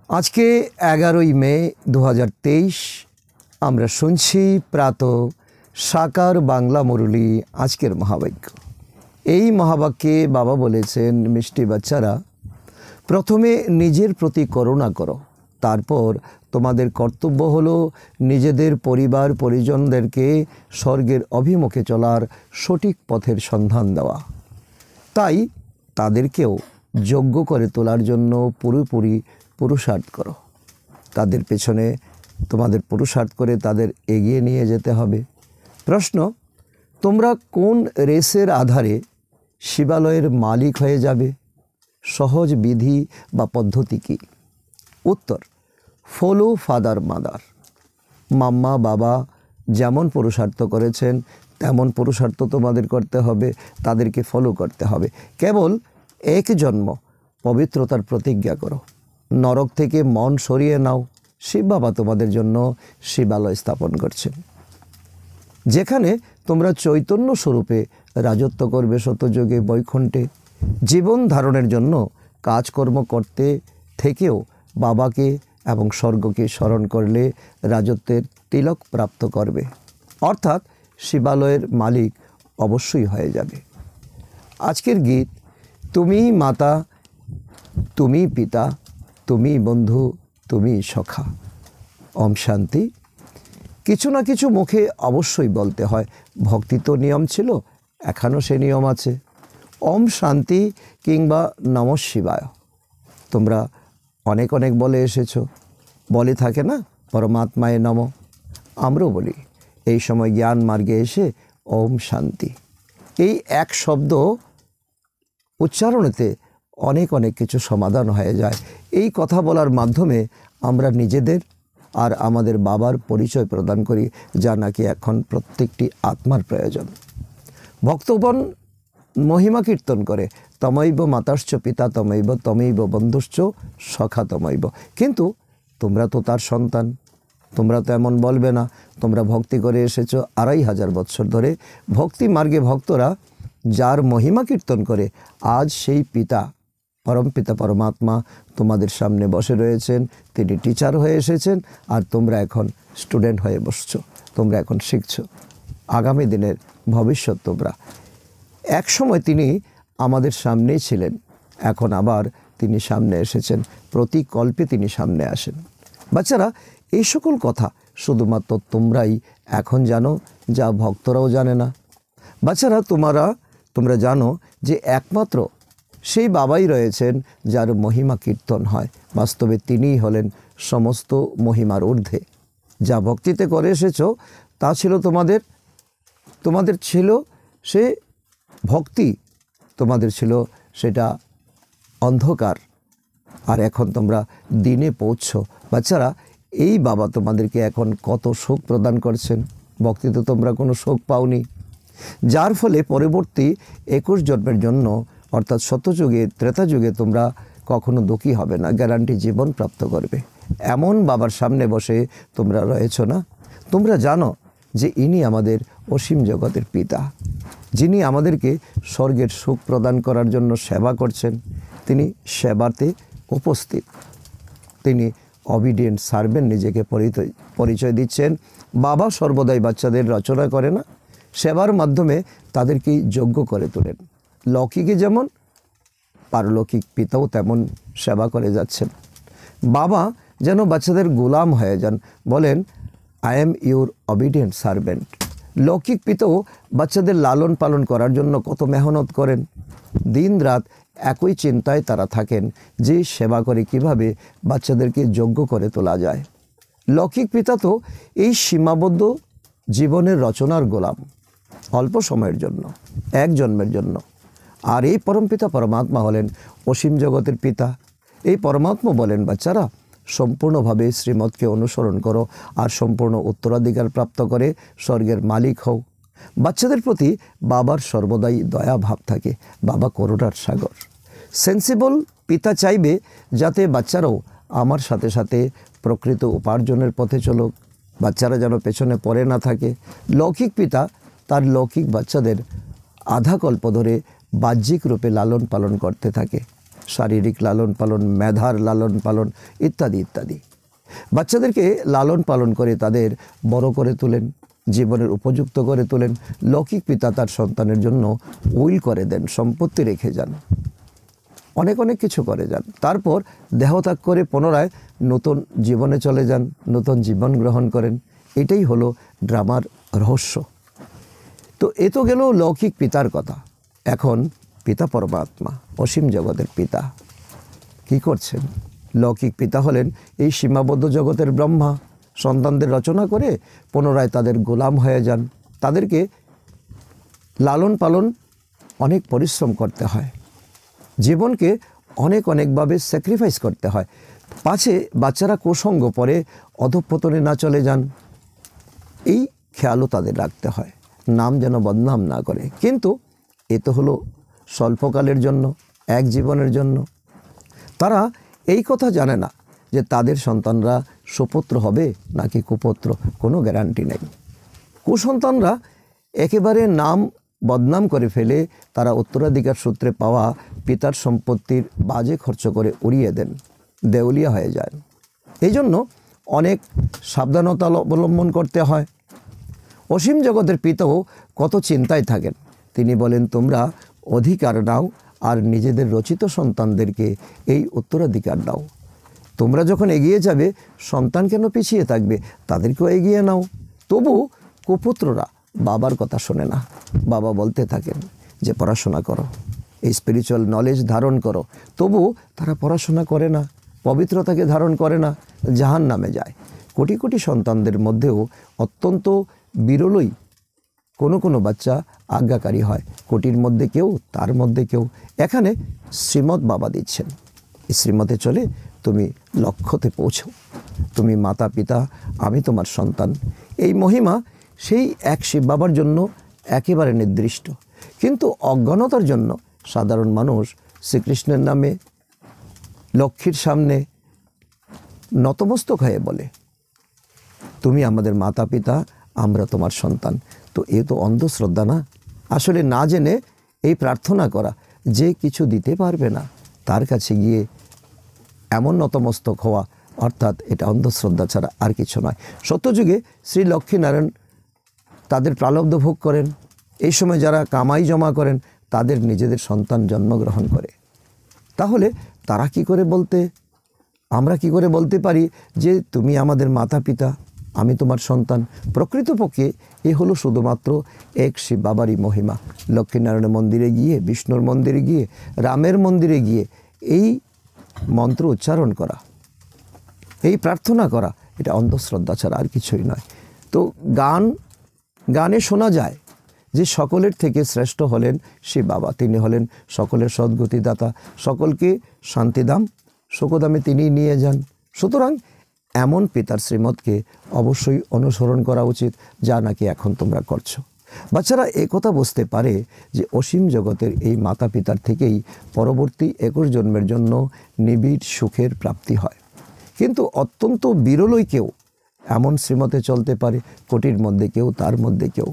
আজকে 11ই মে 2023 আমরা শুনছি প্রাত সাকার বাংলা মুরলী আজকের মহাবাক্য। এই মহাবাক্যে বাবা বলেছেন, মিষ্টি বাচ্চারা, প্রথমে নিজের প্রতি করুণা করো, তারপর তোমাদের কর্তব্য হলো নিজেদের পরিবার পরিজনদেরকে স্বর্গের অভিমুখে চলার সঠিক পথের সন্ধান দেওয়া। তাই তাদেরকেও যোগ্য করে তোলার জন্য পুরোপুরি পুরুষার্থ করো। তাদের পেছনে তোমাদের পুরুষার্থ করে তাদের এগিয়ে নিয়ে যেতে হবে। প্রশ্ন, তোমরা কোন রেসের আধারে শিবালয়ের মালিক হয়ে যাবে? সহজ বিধি বা পদ্ধতি কী? উত্তর, ফলো ফাদার মাদার। মাম্মা বাবা যেমন পুরুষার্থ করেছেন তেমন পুরুষার্থ তোমাদের করতে হবে, তাদেরকে ফলো করতে হবে। কেবল এক জন্ম পবিত্রতার প্রতিজ্ঞা করো, নরক থেকে মন সরিয়ে নাও। শিব বাবা তোমাদের জন্য শিবালয় স্থাপন করছেন, যেখানে তোমরা চৈতন্য স্বরূপে রাজত্ব করবে শতযুগে বৈকুণ্ঠে। জীবন ধারণের জন্য কাজকর্ম করতে থেকেও বাবাকে এবং স্বর্গকে স্মরণ করলে রাজত্বের তিলক প্রাপ্ত করবে, অর্থাৎ শিবালয়ের মালিক অবশ্যই হয়ে যাবে। আজকের গীত, তুমি মাতা, তুমি পিতা, তুমি বন্ধু, তুমি সখা। ওম শান্তি। কিছু না কিছু মুখে অবশ্যই বলতে হয়। ভক্তি তো নিয়ম ছিল, এখনও সে নিয়ম আছে। ওম শান্তি কিংবা নমঃ শিবায় তোমরা অনেক অনেক বলে এসেছো, বলে থাকে না পরমাত্মায় নম। আমরাও বলি। এই সময় জ্ঞান মার্গে এসে ওম শান্তি, এই এক শব্দ উচ্চারণেতে অনেক অনেক কিছু সমাধান হয়ে যায়। এই কথা বলার মাধ্যমে আমরা নিজেদের আর আমাদের বাবার পরিচয় প্রদান করি, যা নাকি এখন প্রত্যেকটি আত্মার প্রয়োজন। ভক্তগণ মহিমা কীর্তন করে, তমৈব মাতাশ্চ পিতা তমৈব, তমৈব বন্ধুশ্চ সখা তমৈব। কিন্তু তোমরা তো তার সন্তান, তোমরা তো এমন বলবে না। তোমরা ভক্তি করে এসেছো 2500 বৎসর ধরে। ভক্তি মার্গে ভক্তরা যার মহিমা কীর্তন করে, আজ সেই পিতা, পরমপিতা পরমাত্মা তোমাদের সামনে বসে রয়েছেন। তিনি টিচার হয়ে এসেছেন, আর তোমরা এখন স্টুডেন্ট হয়ে বসছো। তোমরা এখন শিখছো। আগামী দিনের ভবিষ্যৎ তোমরা। এক সময় তিনি আমাদের সামনেই ছিলেন, এখন আবার তিনি সামনে এসেছেন। প্রতি কল্পে তিনি সামনে আসেন। বাচ্চারা, এই সকল কথা শুধুমাত্র তোমরাই এখন জানো, যা ভক্তরাও জানে না। বাচ্চারা, তোমরা জানো যে একমাত্র সেই বাবাই রয়েছেন যার মহিমা কীর্তন হয়। বাস্তবে তিনিই হলেন সমস্ত মহিমার ঊর্ধ্বে। যা ভক্তিতে করে এসেছো তা ছিল তোমাদের ছিল সে ভক্তি, তোমাদের ছিল সেটা অন্ধকার, আর এখন তোমরা দিনে পৌঁছছো। বাচ্চারা, এই বাবা তোমাদেরকে এখন কত সুখ প্রদান করছেন। ভক্তিতে তোমরা কোনো সুখ পাওনি, যার ফলে পরবর্তী 21 জন্মের জন্য, অর্থাৎ শতযুগে ত্রেতাযুগে তোমরা কখনো দুঃখী হবে না, গ্যারান্টি জীবন প্রাপ্ত করবে। এমন বাবার সামনে বসে তোমরা রয়েছো না? তোমরা জানো যে ইনি আমাদের অসীম জগতের পিতা, যিনি আমাদেরকে স্বর্গের সুখ প্রদান করার জন্য সেবা করছেন। তিনি সেবাতে উপস্থিত, তিনি অবিডিয়েন্ট সার্ভেন্ট নিজেকে পরিচয় দিচ্ছেন। বাবা সর্বদাই বাচ্চাদের রচনা করে না, সেবার মাধ্যমে তাদেরকেই যোগ্য করে তোলেন। লৌকিকে যেমন, পারলৌকিক পিতাও তেমন সেবা করে যাচ্ছেন। বাবা যেন বাচ্চাদের গোলাম হয়ে যান, বলেন, I am your obedient servant. লৌকিক পিতাও বাচ্চাদের লালন পালন করার জন্য কত মেহনত করেন। দিন রাত একই চিন্তায় তারা থাকেন যে সেবা করে কিভাবে বাচ্চাদেরকে যোগ্য করে তোলা যায়। লৌকিক পিতা তো এই সীমাবদ্ধ জীবনের রচনার গোলাম, অল্প সময়ের জন্য, এক জন্মের জন্য। আর এই পরমপিতা পরমাত্মা হলেন অসীম জগতের পিতা। এই পরমাত্মা বলেন, বাচ্চারা, সম্পূর্ণভাবে শ্রীমতকে অনুসরণ করো আর সম্পূর্ণ উত্তরাধিকার প্রাপ্ত করে স্বর্গের মালিক হও। বাচ্চাদের প্রতি বাবার সর্বদাই দয়া ভাব থাকে। বাবা করুণার সাগর। সেন্সিবল পিতা চাইবে যাতে বাচ্চারাও আমার সাথে সাথে প্রকৃত উপার্জনের পথে চলুক, বাচ্চারা যেন পেছনে পড়ে না থাকে। লৌকিক পিতা তার লৌকিক বাচ্চাদের আধা কল্প ধরে বাহ্যিক রূপে লালন পালন করতে থাকে, শারীরিক লালন পালন, মেধার লালন পালন ইত্যাদি ইত্যাদি। বাচ্চাদেরকে লালন পালন করে তাদের বড় করে তোলেন, জীবনের উপযুক্ত করে তোলেন। লৌকিক পিতা তার সন্তানের জন্য উইল করে দেন, সম্পত্তি রেখে যান, অনেক অনেক কিছু করে যান। তারপর দেহত্যাগ করে পুনরায় নতুন জীবনে চলে যান, নতুন জীবন গ্রহণ করেন। এটাই হলো ড্রামার রহস্য। তো এ তো গেল লৌকিক পিতার কথা। এখন পিতা পরমাত্মা, অসীম জগতের পিতা কি করছেন? লৌকিক পিতা হলেন এই সীমাবদ্ধ জগতের ব্রহ্মা। সন্তানদের রচনা করে পুনরায় তাদের গোলাম হয়ে যান। তাদেরকে লালন পালন অনেক পরিশ্রম করতে হয়, জীবনকে অনেক অনেকভাবে স্যাক্রিফাইস করতে হয়, পাছে বাচ্চারা কুসঙ্গ পরে অধঃপতনে না চলে যান, এই খেয়ালও তাদের রাখতে হয়, নাম যেন বদনাম না করে। কিন্তু এ তো হলো স্বল্পকালের জন্য, এক জীবনের জন্য। তারা এই কথা জানে না যে তাদের সন্তানরা সুপুত্র হবে নাকি কুপুত্র, কোনো গ্যারান্টি নেই। কুসন্তানরা একেবারে নাম বদনাম করে ফেলে তারা উত্তরাধিকার সূত্রে পাওয়া পিতার সম্পত্তির বাজে খরচ করে উড়িয়ে দেন, দেউলিয়া হয়ে যায়। এই জন্য অনেক সাবধানতা অবলম্বন করতে হয়। অসীম জগতের পিতাও কত চিন্তায় থাকেন। তিনি বলেন, তোমরা অধিকার নাও আর নিজেদের রচিত সন্তানদেরকে এই উত্তরাধিকার দাও। তোমরা যখন এগিয়ে যাবে, সন্তান কেন পিছিয়ে থাকবে? তাদেরকেও এগিয়ে নাও। তবু কুপুত্ররা বাবার কথা শোনে না। বাবা বলতে থাকেন যে পড়াশোনা করো, এই স্পিরিচুয়াল নলেজ ধারণ করো। তবু তারা পড়াশোনা করে না, পবিত্রতাকে ধারণ করে না, জাহান নামে যায়। কোটি কোটি সন্তানদের মধ্যেও অত্যন্ত বিরলই কোনো কোনো বাচ্চা আজ্ঞাকারী হয়। কোটির মধ্যে কেউ, তার মধ্যে কেউ। এখানে শ্রীমৎ বাবা দিচ্ছেন, এই শ্রীমতে চলে তুমি লক্ষ্যতে পৌঁছো। তুমি মাতা পিতা, আমি তোমার সন্তান। এই মহিমা সেই এক শিব বাবার জন্য একেবারে নির্দিষ্ট। কিন্তু অজ্ঞানতার জন্য সাধারণ মানুষ শ্রীকৃষ্ণের নামে লক্ষ্মীর সামনে নতমস্তক হয়ে বলে, তুমি আমাদের মাতা পিতা, আমরা তোমার সন্তান। তো এ তো অন্ধশ্রদ্ধা না? আসলে না জেনে এই প্রার্থনা করা, যে কিছু দিতে পারবে না তার কাছে গিয়ে এমন নতমস্তক হওয়া, অর্থাৎ এটা অন্ধশ্রদ্ধা ছাড়া আর কিছু নয়। সত্যযুগে শ্রী লক্ষ্মীনারায়ণ তাদের প্রালব্ধ ভোগ করেন। এই সময় যারা কামাই জমা করেন তাদের নিজেদের সন্তান জন্মগ্রহণ করে। তাহলে তারা কি করে বলতে, আমরা কি করে বলতে পারি যে তুমি আমাদের মাতা পিতা, আমি তোমার সন্তান? প্রকৃতপক্ষে এ হলো শুধুমাত্র এক শিব বাবারই মহিমা। লক্ষ্মীনারায়ণের মন্দিরে গিয়ে, বিষ্ণুর মন্দিরে গিয়ে, রামের মন্দিরে গিয়ে এই মন্ত্র উচ্চারণ করা, এই প্রার্থনা করা, এটা অন্ধশ্রদ্ধা ছাড়া আর কিছুই নয়। তো গানে শোনা যায় যে সকলের থেকে শ্রেষ্ঠ হলেন শিব বাবা। তিনি হলেন সকলের সদ্গতিদাতা, সকলকে শান্তিধাম সুখধামে তিনি নিয়ে যান। সুতরাং এমন পিতার শ্রীমতকে অবশ্যই অনুসরণ করা উচিত, যা নাকি এখন তোমরা করছো। বাচ্চারা একথা বুঝতে পারে যে অসীম জগতের এই মাতা পিতার থেকেই পরবর্তী 21 জন্মের জন্য নিবিড় সুখের প্রাপ্তি হয়। কিন্তু অত্যন্ত বিরলই কেউ এমন শ্রীমতে চলতে পারে, কোটির মধ্যে কেউ, তার মধ্যে কেউ।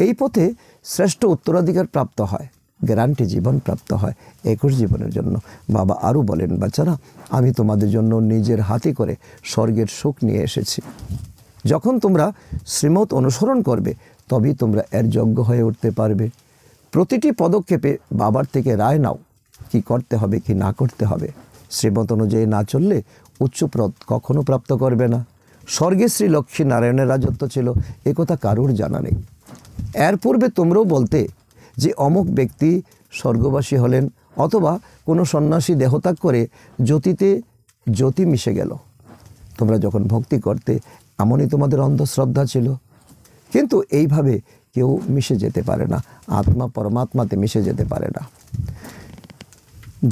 এই পথে শ্রেষ্ঠ উত্তরাধিকার প্রাপ্ত হয়, গ্যারান্টি জীবন প্রাপ্ত হয় 21 জীবনের জন্য। বাবা আরও বলেন, বাচ্চারা, আমি তোমাদের জন্য নিজের হাতে করে স্বর্গের সুখ নিয়ে এসেছি। যখন তোমরা শ্রীমত অনুসরণ করবে, তবেই তোমরা এর যোগ্য হয়ে উঠতে পারবে। প্রতিটি পদক্ষেপে বাবার থেকে রায় নাও, কি করতে হবে কি না করতে হবে। শ্রীমত অনুযায়ী না চললে উচ্চপদ কখনো প্রাপ্ত করবে না। স্বর্গে শ্রী লক্ষ্মী নারায়ণের রাজত্ব ছিল, একথা কারুর জানা নেই। এর পূর্বে তোমরাও বলতে যে অমুক ব্যক্তি স্বর্গবাসী হলেন, অথবা কোনো সন্ন্যাসী দেহত্যাগ করে জ্যোতিতে জ্যোতি মিশে গেল। তোমরা যখন ভক্তি করতে, এমনই তোমাদের অন্ধশ্রদ্ধা ছিল। কিন্তু এইভাবে কেউ মিশে যেতে পারে না, আত্মা পরমাত্মাতে মিশে যেতে পারে না।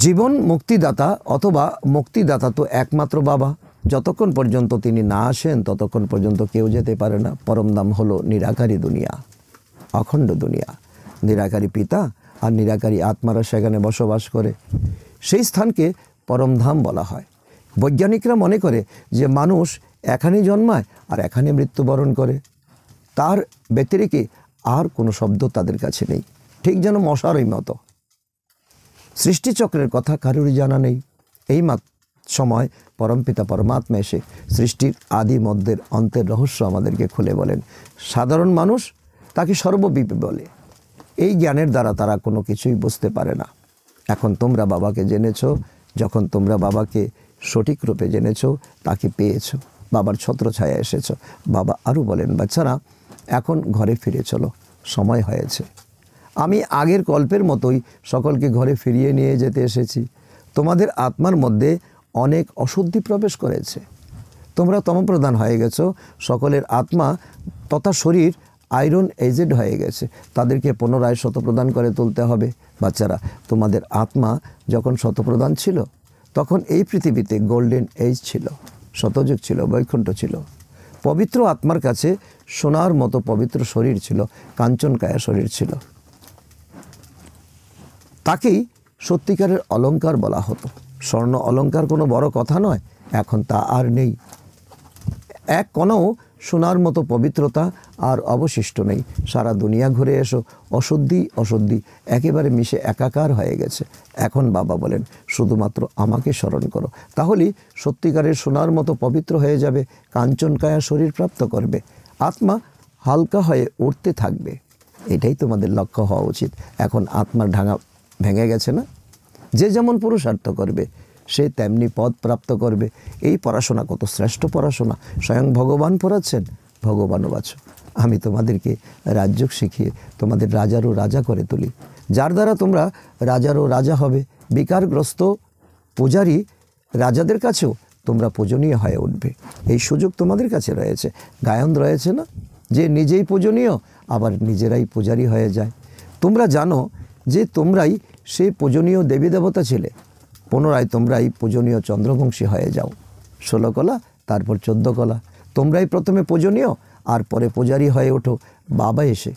জীবন মুক্তিদাতা অথবা মুক্তিদাতা তো একমাত্র বাবা। যতক্ষণ পর্যন্ত তিনি না আসেন ততক্ষণ পর্যন্ত কেউ যেতে পারে না। পরমধাম হলো নিরাকারী দুনিয়া, অখণ্ড দুনিয়া। নিরাকারী পিতা আর নিরাকারী আত্মারা সেখানে বসবাস করে। সেই স্থানকে পরমধাম বলা হয়। বৈজ্ঞানিকরা মনে করে যে মানুষ এখানেই জন্মায় আর এখানে মৃত্যুবরণ করে, তার ব্যতিরেকে আর কোনো শব্দ তাদের কাছে নেই, ঠিক যেন মশারই মতো। সৃষ্টিচক্রের কথা কারোরই জানা নেই। এই সময় পরমপিতা পরমাত্মা এসে সৃষ্টির আদি মধ্যের অন্তের রহস্য আমাদেরকে খুলে বলেন। সাধারণ মানুষ তাকে সর্বব্যাপী বলে। এই জ্ঞানের দ্বারা তারা কোনো কিছুই বুঝতে পারে না। এখন তোমরা বাবাকে জেনেছো, যখন তোমরা বাবাকে সঠিক রূপে জেনেছো, তাকে পেয়েছো, বাবার ছত্রছায়া এসেছো। বাবা আরও বলেন, বাচ্চারা এখন ঘরে ফিরে চলো, সময় হয়েছে। আমি আগের কল্পের মতোই সকলকে ঘরে ফিরিয়ে নিয়ে যেতে এসেছি। তোমাদের আত্মার মধ্যে অনেক অশুদ্ধি প্রবেশ করেছে, তোমরা তমপ্রধান হয়ে গেছো। সকলের আত্মা তথা শরীর আয়রন এজেড হয়ে গেছে, তাদেরকে পুনরায় শতপ্রদান করে তুলতে হবে। বাচ্চারা, তোমাদের আত্মা যখন শতপ্রদান ছিল, তখন এই পৃথিবীতে গোল্ডেন এজ ছিল, শতযুগ ছিল, বৈকুণ্ঠ ছিল। পবিত্র আত্মার কাছে সোনার মতো পবিত্র শরীর ছিল, কাঞ্চনকায়া শরীর ছিল। তাকেই সত্যিকারের অলংকার বলা হতো। স্বর্ণ অলংকার কোনো বড় কথা নয়, এখন তা আর নেই। এক কণাও সোনার মতো পবিত্রতা আর অবশিষ্ট নেই। সারা দুনিয়া ঘুরে এসো, অশুদ্ধি একেবারে মিশে একাকার হয়ে গেছে। এখন বাবা বলেন, শুধুমাত্র আমাকে স্মরণ করো, তাহলেই সত্যিকারের সোনার মতো পবিত্র হয়ে যাবে, কাঞ্চনকায়া শরীর প্রাপ্ত করবে, আত্মা হালকা হয়ে উঠতে থাকবে। এটাই তোমাদের লক্ষ্য হওয়া উচিত। এখন আত্মার ঢাঙা ভেঙে গেছে না? যে যেমন পুরুষার্থ করবে সে তেমনি পদ প্রাপ্ত করবে। এই পড়াশোনা কত শ্রেষ্ঠ পড়াশোনা, স্বয়ং ভগবান পড়াচ্ছেন। ভগবানও বাছো, আমি তোমাদেরকে রাজ্য শিখিয়ে তোমাদের রাজারও রাজা করে তুলি, যার দ্বারা তোমরা রাজারও রাজা হবে। বিকারগ্রস্ত পূজারী রাজাদের কাছেও তোমরা পূজনীয় হয়ে উঠবে। এই সুযোগ তোমাদের কাছে রয়েছে। গায়ন রয়েছে না, যে নিজেই পূজনীয় আবার নিজেরাই পূজারী হয়ে যায়। তোমরা জানো যে তোমরাই সেই পূজনীয় দেবী দেবতা ছিলে, পুনরায় তোমরাই পূজনীয় চন্দ্রবংশী হয়ে যাও। 16 কলা, তারপর 14 কলা। তোমরাই প্রথমে পূজনীয় আর পরে পূজারী হয়ে ওঠো। বাবা এসে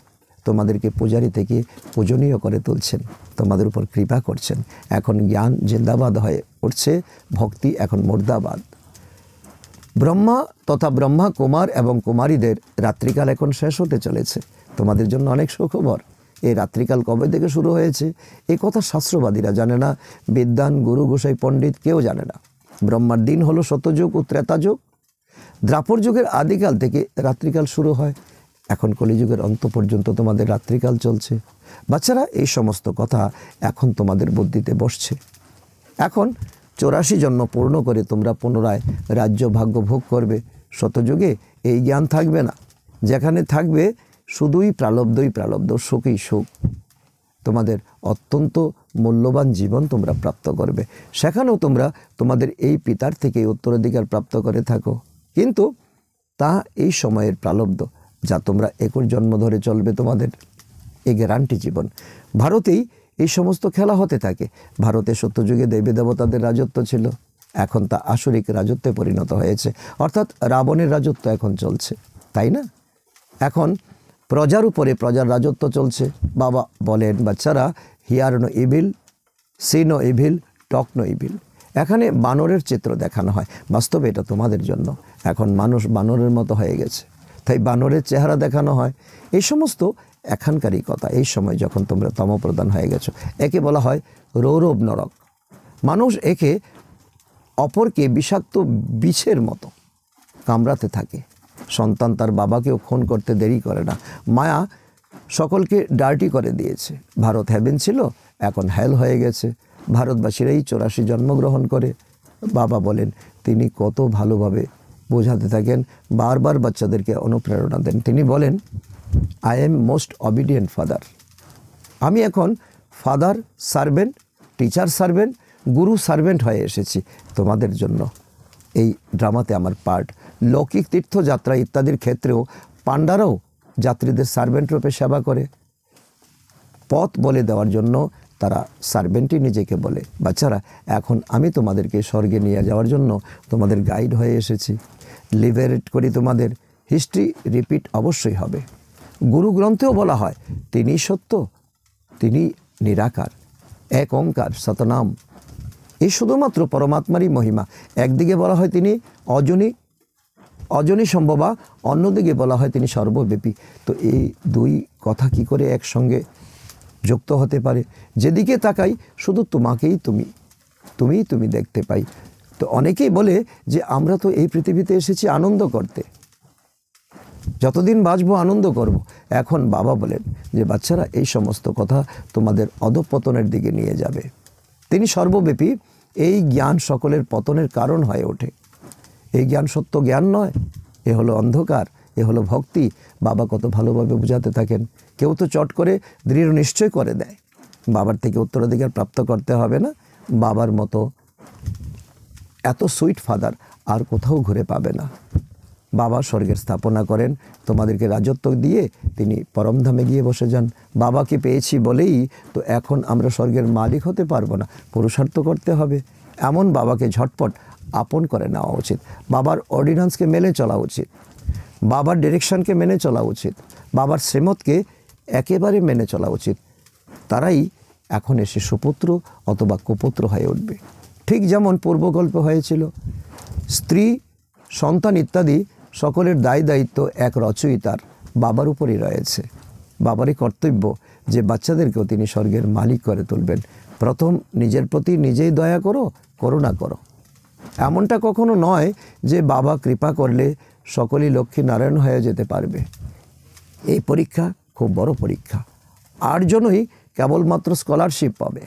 তোমাদেরকে পূজারী থেকে পূজনীয় করে তুলছেন, তোমাদের উপর কৃপা করছেন। এখন জ্ঞান জিন্দাবাদ হয়ে উঠছে, ভক্তি এখন মুর্দাবাদ। ব্রহ্মা তথা ব্রহ্মা কুমার এবং কুমারীদের রাত্রিকাল এখন শেষ হতে চলেছে। তোমাদের জন্য অনেক সুখবর। এই রাত্রিকাল কবে থেকে শুরু হয়েছে এই কথা শাস্ত্রবাদীরা জানে না, বিদ্বান গুরু গোসাই পণ্ডিত কেউ জানে না। ব্রহ্মার দিন হলো শতযুগ ও ত্রেতা যুগ। দ্রাপর যুগের আদিকাল থেকে রাত্রিকাল শুরু হয়, এখন কলিযুগের অন্ত পর্যন্ত তোমাদের রাত্রিকাল চলছে। বাচ্চারা, এই সমস্ত কথা এখন তোমাদের বুদ্ধিতে বসছে। এখন 84 জন্ম পূর্ণ করে তোমরা পুনরায় রাজ্য ভাগ্য ভোগ করবে। শতযুগে এই জ্ঞান থাকবে না, যেখানে থাকবে শুধুই প্রালব্ধ, সুখই সুখ। তোমাদের অত্যন্ত মূল্যবান জীবন তোমরা প্রাপ্ত করবে। সেখানেও তোমরা তোমাদের এই পিতার থেকে উত্তরাধিকার প্রাপ্ত করে থাকো, কিন্তু তা এই সময়ের প্রালব্ধ, যা তোমরা 21 জন্ম ধরে চলবে তোমাদের এই গ্যারান্টি জীবন। ভারতেই এই সমস্ত খেলা হতে থাকে। ভারতে সত্যযুগে দেবী দেবতাদের রাজত্ব ছিল, এখন তা আসরিক রাজত্বে পরিণত হয়েছে, অর্থাৎ রাবণের রাজত্ব এখন চলছে, তাই না? এখন প্রজার উপরে প্রজার রাজত্ব চলছে। বাবা বলেন, বাচ্চারা, hear no evil, see no evil, talk no evil. এখানে বানরের চিত্র দেখানো হয়, বাস্তবে এটা তোমাদের জন্য। এখন মানুষ বানরের মতো হয়ে গেছে, তাই বানরের চেহারা দেখানো হয়। এই সমস্ত এখানকারই কথা। এই সময় যখন তোমরা তমপ্রধান হয়ে গেছো, একে বলা হয় রৌরব নরক। মানুষ একে অপরকে বিষাক্ত বিছের মতো কামড়াতে থাকে। সন্তান তার বাবাকেও খুন করতে দেরি করে না। মায়া সকলকে ডার্টি করে দিয়েছে। ভারত হেভেন ছিল, এখন হেল হয়ে গেছে। ভারতবাসীরাই 84 জন্মগ্রহণ করে। বাবা বলেন, তিনি কত ভালোভাবে বোঝাতে থাকেন, বারবার বাচ্চাদেরকে অনুপ্রেরণা দেন। তিনি বলেন, I am most obedient father. আমি এখন ফাদার সার্ভেন্ট, টিচার সার্ভেন্ট, গুরু সার্ভেন্ট হয়ে এসেছি তোমাদের জন্য। এই ড্রামাতে আমার পার্ট। লৌকিক তীর্থযাত্রা ইত্যাদির ক্ষেত্রেও পাণ্ডারাও যাত্রীদের সার্ভেন্ট রূপে সেবা করে। পথ বলে দেওয়ার জন্য তারা সার্ভেন্টই নিজেকে বলে। বাচ্চারা, এখন আমি তোমাদেরকে স্বর্গে নিয়ে যাওয়ার জন্য তোমাদের গাইড হয়ে এসেছি। লিবারেট করি তোমাদের। হিস্ট্রি রিপিট অবশ্যই হবে। গুরু গ্রন্থেও বলা হয়, তিনি সত্য, তিনি নিরাকার, এক ওঙ্কার সতনাম। এই শুধুমাত্র পরমাত্মারই মহিমা। একদিকে বলা হয় তিনি অজনী সম্ভবা, অন্যদিকে বলা হয় তিনি সর্বব্যাপী। তো এই দুই কথা কি করে একসঙ্গে যুক্ত হতে পারে। যেদিকে তাকাই শুধু তোমাকেই তুমি দেখতে পাই। তো অনেকেই বলে যে আমরা তো এই পৃথিবীতে এসেছি আনন্দ করতে, যতদিন বাঁচবো আনন্দ করব। এখন বাবা বলেন যে বাচ্চারা, এই সমস্ত কথা তোমাদের অধঃপতনের দিকে নিয়ে যাবে। তিনি সর্বব্যাপী, এই জ্ঞান সকলের পতনের কারণ হয়ে ওঠে। এই জ্ঞান সত্য জ্ঞান নয়, এ হলো অন্ধকার, এ হলো ভক্তি। বাবা কত ভালোভাবে বোঝাতে থাকেন। কেউ তো চট করে দৃঢ় নিশ্চয় করে দেয়, বাবার থেকে উত্তরাধিকার প্রাপ্ত করতে হবে না। বাবার মতো এত সুইট ফাদার আর কোথাও ঘুরে পাবে না। বাবা স্বর্গের স্থাপনা করেন, তোমাদেরকে রাজত্ব দিয়ে তিনি পরমধামে গিয়ে বসে যান। বাবাকে পেয়েছি বলেই তো এখন আমরা স্বর্গের মালিক হতে পারবো না, পুরুষার্থ করতে হবে। এমন বাবাকে ঝটপট আপন করে নেওয়া উচিত। বাবার অর্ডিন্যান্সকে মেনে চলা উচিত, বাবার ডিরেকশনকে মেনে চলা উচিত, বাবার শ্রীমতকে একেবারে মেনে চলা উচিত। তারাই এখন এসে সুপুত্র অথবা কুপুত্র হয়ে উঠবে। ঠিক যেমন পূর্বকল্পে হয়েছিল। স্ত্রী, সন্তান ইত্যাদি সকলের দায় দায়িত্ব এক রচয়িতার বাবার উপরই রয়েছে। বাবারই কর্তব্য যে বাচ্চাদেরকেও তিনি স্বর্গের মালিক করে তুলবেন। প্রথম নিজের প্রতি নিজেই দয়া করো, করুণা করো। এমনটা কখনো নয় যে বাবা কৃপা করলে সকলেই লক্ষ্মী নারায়ণ হয়ে যেতে পারবে। এই পরীক্ষা খুব বড় পরীক্ষা। 8 জনই কেবলমাত্র স্কলারশিপ পাবে,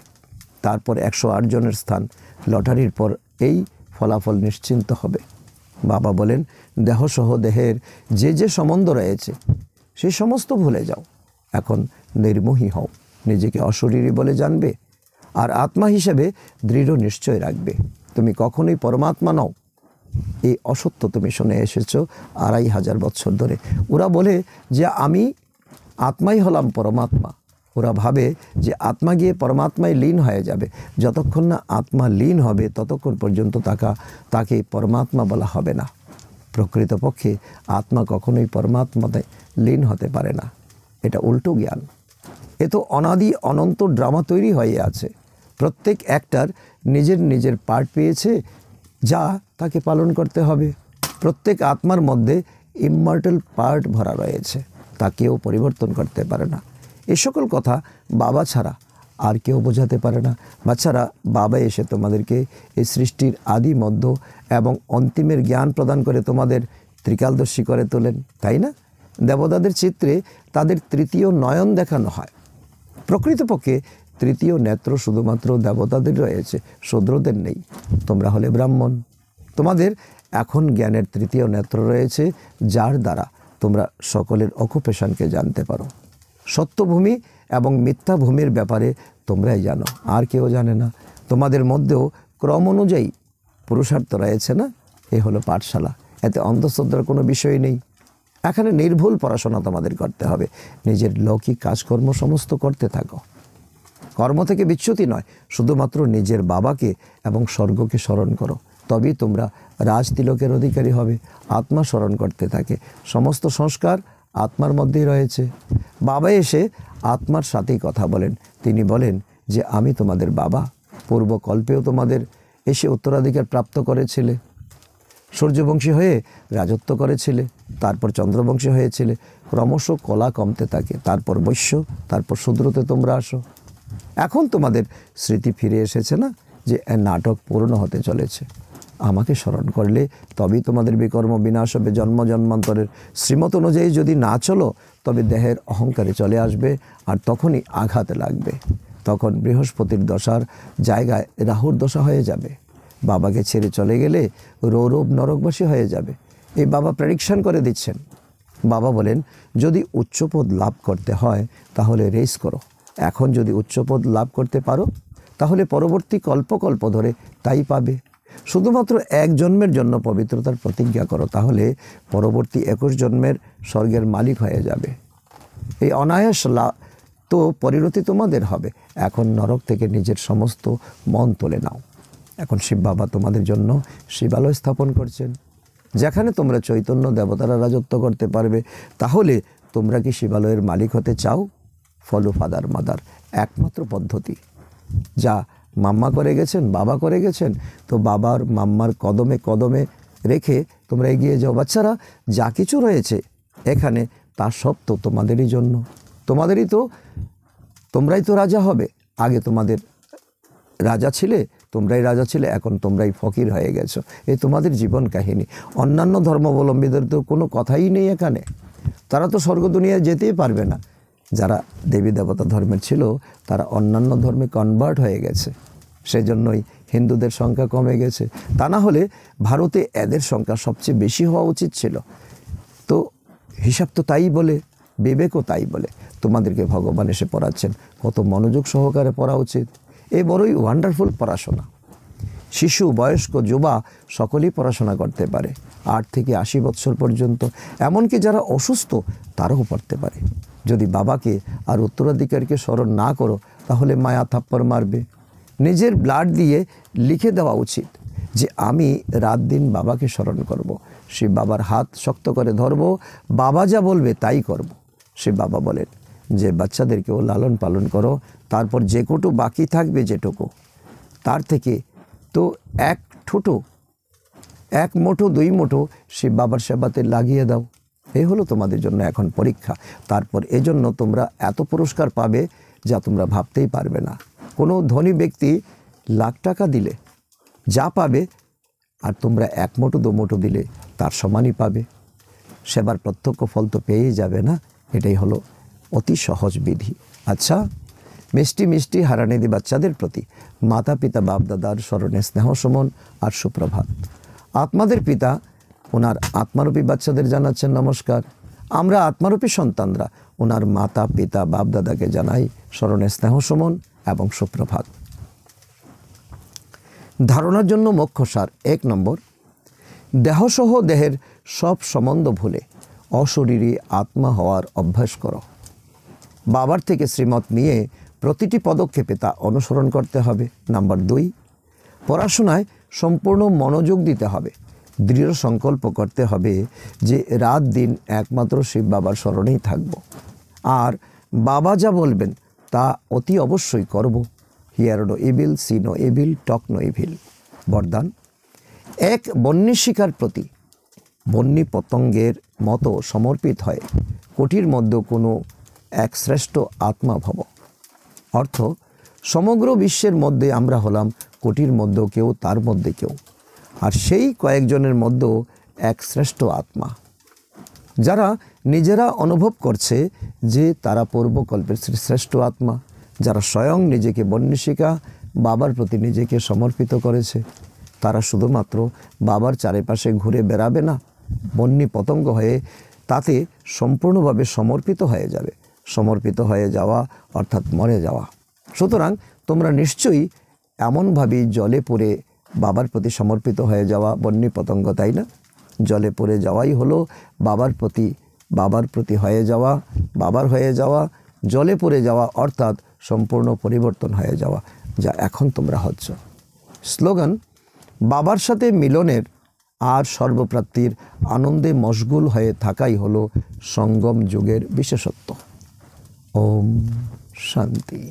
তারপর 108 জনের স্থান লটারির পর এই ফলাফল নিশ্চিন্ত হবে। বাবা বলেন, দেহসহ দেহের যে সম্বন্ধ রয়েছে সেই সমস্ত ভুলে যাও। এখন নির্মোহী হও, নিজেকে অশরীরী বলে জানবে আর আত্মা হিসেবে দৃঢ় নিশ্চয় রাখবে। তুমি কখনোই পরমাত্মা নও, এই অসত্য তুমি শুনে এসেছ 2500 বছর ধরে। ওরা বলে যে আমি আত্মাই হলাম পরমাত্মা। ওরা ভাবে যে আত্মা গিয়ে পরমাত্মায় লীন হয়ে যাবে। যতক্ষণ না আত্মা লীন হবে ততক্ষণ পর্যন্ত তাকে পরমাত্মা বলা হবে না। প্রকৃতপক্ষে আত্মা কখনোই পরমাত্মাতে লীন হতে পারে না। এটা উল্টো জ্ঞান। এ তো অনাদি অনন্ত ড্রামা তৈরি হয়ে আছে। প্রত্যেক অ্যাক্টর নিজের পার্ট পেয়েছে, যা তাকে পালন করতে হবে। প্রত্যেক আত্মার মধ্যে ইমমর্টাল পার্ট ভরা রয়েছে, তা কেউ পরিবর্তন করতে পারে না। এ সকল কথা বাবা ছাড়া আর কেউ বোঝাতে পারে না। বাচ্চারা, বাবা এসে তোমাদেরকে এই সৃষ্টির আদি, মধ্য এবং অন্তিমের জ্ঞান প্রদান করে তোমাদের ত্রিকালদর্শী করে তোলেন, তাই না? দেবতাদের চিত্রে তাদের তৃতীয় নয়ন দেখানো হয়। প্রকৃতপক্ষে তৃতীয় নেত্র শুধুমাত্র দেবতাদের রয়েছে, শূদ্রদের নেই। তোমরা হলে ব্রাহ্মণ, তোমাদের এখন জ্ঞানের তৃতীয় নেত্র রয়েছে, যার দ্বারা তোমরা সকলের অকুপেশনকে জানতে পারো। সত্যভূমি এবং মিথ্যা ভূমির ব্যাপারে তোমরাই জানো, আর কেউ জানে না। তোমাদের মধ্যেও ক্রম অনুযায়ী পুরুষার্থ রয়েছে না? এ হলো পাঠশালা। এতে অন্ধশ্রদ্ধার কোনো বিষয় নেই। এখানে নির্ভুল পড়াশোনা তোমাদের করতে হবে। নিজের লৌকিক কাজকর্ম সমস্ত করতে থাকো। কর্ম থেকে বিচ্যুতি নয়, শুধুমাত্র নিজের বাবাকে এবং স্বর্গকে স্মরণ করো, তবেই তোমরা রাজতিলকের অধিকারী হবে। আত্মা স্মরণ করতে থাকে। সমস্ত সংস্কার আত্মার মধ্যেই রয়েছে। বাবা এসে আত্মার সাথেই কথা বলেন। তিনি বলেন যে আমি তোমাদের বাবা। পূর্বকল্পেও তোমাদের এসে উত্তরাধিকার প্রাপ্ত করেছিলে। সূর্যবংশী হয়ে রাজত্ব করেছিলে, তারপর চন্দ্রবংশী হয়েছিলে। ক্রমশ কলা কমতে থাকে, তারপর বৈশ্য, তারপর শূদ্রতে তোমরা আসো। এখন তোমাদের স্মৃতি ফিরে এসেছে না যে নাটক পূর্ণ হতে চলেছে। আমাকে স্মরণ করলে তবেই তোমাদের বিকর্ম বিনাশ হবে। জন্ম জন্মান্তরের শ্রীমত অনুযায়ী যদি না চলো, তবে দেহের অহংকারে চলে আসবে, আর তখনই আঘাতে লাগবে। তখন বৃহস্পতির দশার জায়গায় রাহুর দশা হয়ে যাবে। বাবাকে ছেড়ে চলে গেলে রৌরব নরকবাসী হয়ে যাবে। এই বাবা প্রেডিকশন করে দিচ্ছেন। বাবা বলেন, যদি উচ্চপদ লাভ করতে হয় তাহলে রেস করো। এখন যদি উচ্চপদ লাভ করতে পারো তাহলে পরবর্তী কল্প ধরে তাই পাবে। শুধুমাত্র 1 জন্মের জন্য পবিত্রতার প্রতিজ্ঞা করো, তাহলে পরবর্তী 21 জন্মের স্বর্গের মালিক হয়ে যাবে। এই অনায়াস তো পরিণতি তোমাদের হবে। এখন নরক থেকে নিজের সমস্ত মন তুলে নাও। এখন শিব বাবা তোমাদের জন্য শিবালয় স্থাপন করছেন, যেখানে তোমরা চৈতন্য দেবতারা রাজত্ব করতে পারবে। তাহলে তোমরা কি শিবালয়ের মালিক হতে চাও? ফলো ফাদার মাদার, একমাত্র পদ্ধতি। যা মাম্মা করে গেছেন, বাবা করে গেছেন, তো বাবার মাম্মার কদমে কদমে রেখে তোমরা এগিয়ে যাও। বাচ্চারা, যা কিছু রয়েছে এখানে তা সব তো তোমাদেরই জন্য। তোমাদেরই তো তোমরাই তো রাজা হবে, আগে তোমাদের রাজা ছিলে, তোমরাই রাজা ছিলে, এখন তোমরাই ফকির হয়ে গেছো। এই তোমাদের জীবন কাহিনী। অন্যান্য ধর্মাবলম্বীদের তো কোনো কথাই নেই এখানে, তারা তো স্বর্গ দুনিয়ায় যেতেই পারবে না। যারা দেবী দেবতা ধর্মের ছিল তারা অন্যান্য ধর্মে কনভার্ট হয়ে গেছে, সেই জন্যই হিন্দুদের সংখ্যা কমে গেছে। তা না হলে ভারতে এদের সংখ্যা সবচেয়ে বেশি হওয়া উচিত ছিল। তো হিসাব তো তাই বলে, বিবেকও তাই বলে। তোমাদেরকে ভগবান এসে পড়াচ্ছেন, কত মনোযোগ সহকারে পড়া উচিত। এই বড়ই ওয়ান্ডারফুল পড়াশোনা। শিশু, বয়স্ক, যুবা সকলেই পড়াশোনা করতে পারে, 8 থেকে 80 বৎসর পর্যন্ত। এমনকি যারা অসুস্থ তারাও পড়তে পারে। যদি বাবাকে আর উত্তরাধিকারকে স্মরণ না করো তাহলে মায়া থাপ্পড় মারবে। নিজের ব্লাড দিয়ে লিখে দেওয়া উচিত যে আমি রাত দিন বাবাকে স্মরণ করব। সে বাবার হাত শক্ত করে ধরব, বাবা যা বলবে তাই করব। সে বাবা বলেন যে বাচ্চাদেরকেও লালন পালন করো, তারপর যে কটু বাকি থাকবে যেটুকু, তার থেকে তো 1 ঠুটো, 1 মুঠো 2 মুঠো সে বাবার সেবাতে লাগিয়ে দাও। এই হলো তোমাদের জন্য এখন পরীক্ষা। তারপর এজন্য তোমরা এত পুরস্কার পাবে যা তোমরা ভাবতেই পারবে না। কোনো ধনী ব্যক্তি লাখ টাকা দিলে যা পাবে, আর তোমরা 1 মুঠো 2 মুঠো দিলে তার সমানই পাবে। সেবার প্রত্যক্ষ ফল তো পেয়েই যাবে না। এটাই হলো অতি সহজ বিধি। আচ্ছা, মিষ্টি মিষ্টি হারানিধি বাচ্চাদের প্রতি মাতা পিতা বাপ দাদার স্মরণে স্নেহ সমন আর সুপ্রভাত। আত্মাদের পিতা ওনার আত্মারূপী বাচ্চাদের জানাচ্ছেন নমস্কার। আমরা আত্মারূপী সন্তানরা ওনার মাতা পিতা বাপ দাদাকে জানাই স্মরণে স্নেহ সমন এবং সুপ্রভাত। ধারণার জন্য মুখ্য সার। 1 নম্বর, দেহসহ দেহের সব সম্বন্ধ ভুলে অশরীরী আত্মা হওয়ার অভ্যাস করো। বাবার থেকে শ্রীমত নিয়ে প্রতিটি পদক্ষেপে তা অনুসরণ করতে হবে। নাম্বার 2, পড়াশোনায় সম্পূর্ণ মনোযোগ দিতে হবে। দৃঢ় সংকল্প করতে হবে যে রাত দিন একমাত্র শিব বাবার স্মরণেই থাকব, আর বাবা যা বলবেন তা অতি অবশ্যই করব। Hear no evil, see no evil, talk no evil. বরদান, এক বন্যী শিকার প্রতি বন্যী পতঙ্গের মতো সমর্পিত হয় কোটির মধ্যে কোনো এক শ্রেষ্ঠ আত্মা ভব। অর্থ, সমগ্র বিশ্বের মধ্যে আমরা হলাম কোটির মধ্যেও কেউ, তার মধ্যে কেউ, আর সেই কয়েকজনের মধ্যেও এক শ্রেষ্ঠ আত্মা, যারা নিজেরা অনুভব করছে যে তারা পূর্বকল্পের শ্রেষ্ঠ আত্মা, যারা স্বয়ং নিজেকে বন্যিশিকা বাবার প্রতি নিজেকে সমর্পিত করেছে। তারা শুধুমাত্র বাবার চারিপাশে ঘুরে বেড়াবে না, বন্যী পতঙ্গ হয়ে তাতে সম্পূর্ণভাবে সমর্পিত হয়ে যাবে। সমর্পিত হয়ে যাওয়া অর্থাৎ মরে যাওয়া। সুতরাং তোমরা নিশ্চয়ই এমনভাবেই জলে পড়ে বাবার প্রতি সমর্পিত হয়ে যাওয়া বন্যী পতঙ্গ, তাই না? জলে পড়ে যাওয়াই হলো বাবার প্রতি হয়ে যাওয়া, বাবার হয়ে যাওয়া, জলে পড়ে যাওয়া অর্থাৎ সম্পূর্ণ পরিবর্তন হয়ে যাওয়া, যা এখন তোমরা হচ্ছ। স্লোগান, বাবার সাথে মিলনের আর সর্বপ্রাপ্তির আনন্দে মশগুল হয়ে থাকাই হলো সঙ্গম যুগের বিশেষত্ব। ওম শান্তি।